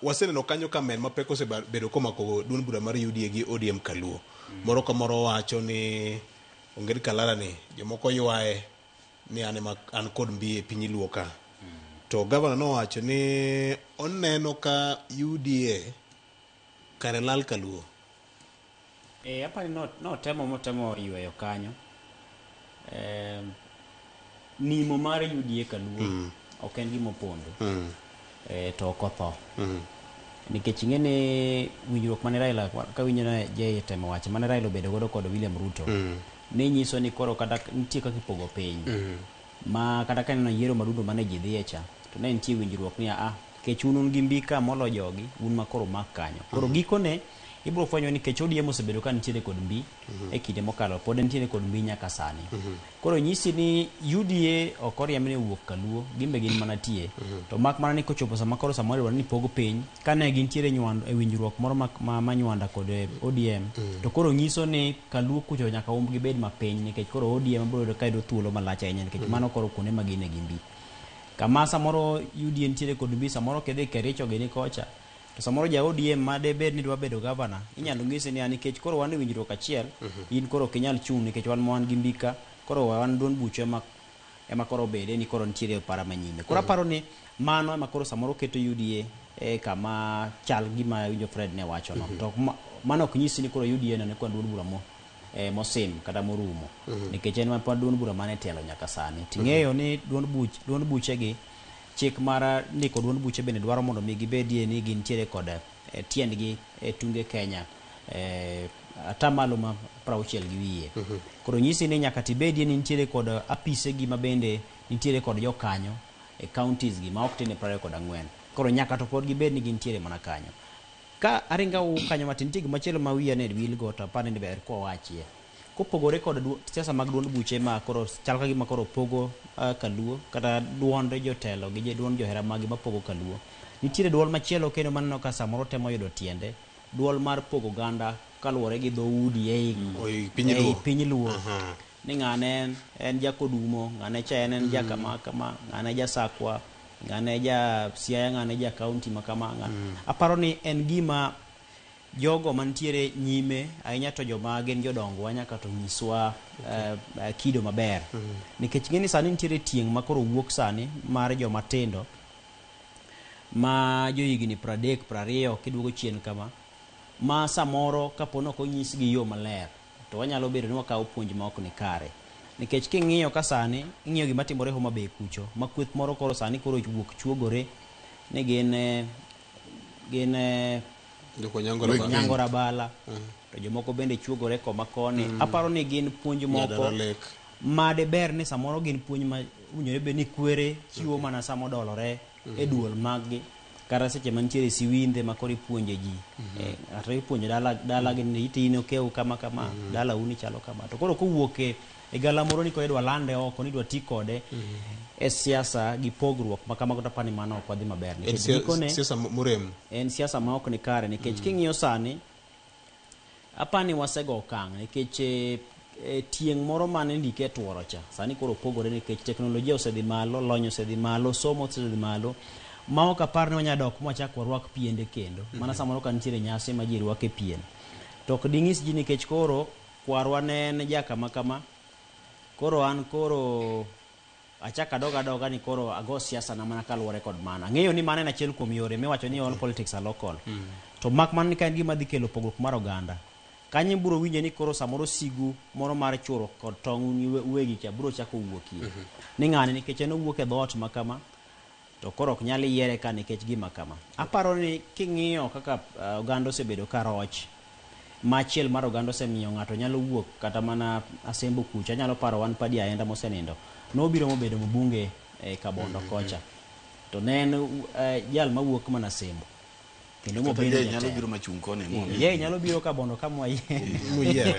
waseneno kanyo kamen mapek osebedo komako duond bura mar UDA gi ODM Kaluo. Moro ka moro wacho ni ongeri Kalara ni jomoko ywae ni an kod mbi e piny Luo ka. To gavana no wacho ni oneno ka UDA kare lal Kaluo. Apani motemo yweyo kanyo. Nimo mar UDA Kaluo ok en gima opondo. To ok otho. Nikech ing'ene winjruok mane Raila ka winjo na je temo wacho mane Raila obedo godo kod William Ruto ne nyiso ni koro kata nitie kaka ipogo piny ma kata ka neno yiero madundo mane ji dhie cha to ne nitie winjruok ni kech unun gi mbika molo jogi un makoro mak kanyo koro gikone ibro fwenyo ni kech ODM osebedo ka nitiere kod mbi e kinde mokalo pod nitiere kod mbi nyaka sani. Koro nyisi ni UDA ok oriemne wuok Kaluo gimbe gin mana tie to mak mana ni kochopo sama koro samoro ni pogo piny kane gintiere nywando e winjruok moro ma nywanda kod ODM to koro nyiso ni Kaluo kucho nyaka gibed mapiny nikech koro ODM biro kayudo thuolo malach ahinya nikech mano koro kuonde ma gin e gimbi kama samoro UDA nitiere kod mbi samoro kedhi Kericho gini kocha to samoro ja ODM ma de bed ni dwa bedo gavana inyalo ng'isi ni nikech koro wan e winjruok achiel in koro kinyal chung nikech wan mon gi mbika koro wan duond buche ema koro bede ni koro nitiere para manyime koro aparo ni mano ema koro samoro keto UDA kama chal gima winjo Fred ne wacho no to mano ok nyisi ni koro UDA ne kwa duond bura mosim kata morumo nikech en ma duond bura mane telo nyaka sani ting'eyo ni duond buche gi chik mara ndiko duond buche bende dwaro mondo mi gibedie ni gintiere kod tiendgi tunge Kenya atamalo ma 60 gi wiye koro nyisi ni nyaka tibedie ni nitiere kod apise gi mabende nitiere kod jokanyo e counties gi ma ok tine 24 koro nyaka to pod gibed ni gintiere mana kanyo ka aringa kanyo matin tigi machielo ma wiya ne wilgo to pane ni ber ko wachie kopogore kod siasa mag duond buche ma koro chal ka gima koro pogo Kaluo kata duond jotelo gi duond johera magi ma pogo Kaluo nitiere duol machielo kendo maneno ka samoro temo yudo tiende duol mar pogo ganda kaluwore gi dhoudi ei piny Luo ni ng'ane en jakodumo ng'ane cha en jakama kama ng'ane jasakwa ng'ane ja Siaya ng'ane ja county makama aparo ni en gima jogo mantiere nyime ahinya to joma gin jodongo nyaka to nyiswa kido maber nikech ng'eni sani nitiere tieng' ma koro wuok sani mar joma tindo ma jo higni 30 20 kiduogo chien kama ma samoro kapono ko nyisgi yo maler to wanyalo bedo ni wakawo puonj ma ok ni kare nikech king'iyo ka sani ing'iyo gima timore Homa Bay kucho ma kweth moro koro sani koro wuok chuogore ni gin Nyangora Bala to jomoko bende chuogore koma koni aparo ni gin puonj moko ma de ber ni samoro gin puonj ma unyore be ni kwere chiwo mana samo dolore e duol maggi kara seche mantiere siwinde ma kori puonje ji ato ipuonje dala gin itino keu kama dala uni chalo kama to koro kowuoke e gala moro ni ko edwa lande oko ni dwa tikode e siasa gi pogruok makama kota pani mano ok wadhi maber nikech siasa murem en siasa ma ok ni kare nikech king'iyo sani apani wasego okang' nikech tieng' moro mane ndike tuoro cha sani koro pogore nikech teknolojia osedhi malo lony osedhi malo somo osedhi malo ma ok apar ni wanya dok mwachak warwak piende kendo mana samoro kan nitiere nyasi ma ji rwake pien to ok ding'is ji nikech koro kwarwa ne en jakama kama koro an koro achaka doga ni koro ago siasa na mana kaluwore kod mana ng'eyo ni mana en achiel kuom yore miwacho ni all politics are local to mak man ni ka en gima dhi kelo pogruok mar oganda kanyo biro winje ni koro samoro sigu moro mar churo kod tong' uwegi cha biro chako wuokie ni ng'ani nikech en owuok e dhoot makama to koro ok nyal yiere ka nikech gima kama aparo ni king'iyo kaka oganda osebedo ka roch machiel mar oganda osemiyo ng'ato nyalo wuok kata mana Asembo kucha nyalo paro wan padi aenda mosenindo nobiro mobedo mbunge Kabondo kocha to ne en jal mawuok mana Asembo kendo mobedo nyalo biro machung kone mo ye nyalo biro Kabondo kama muyiere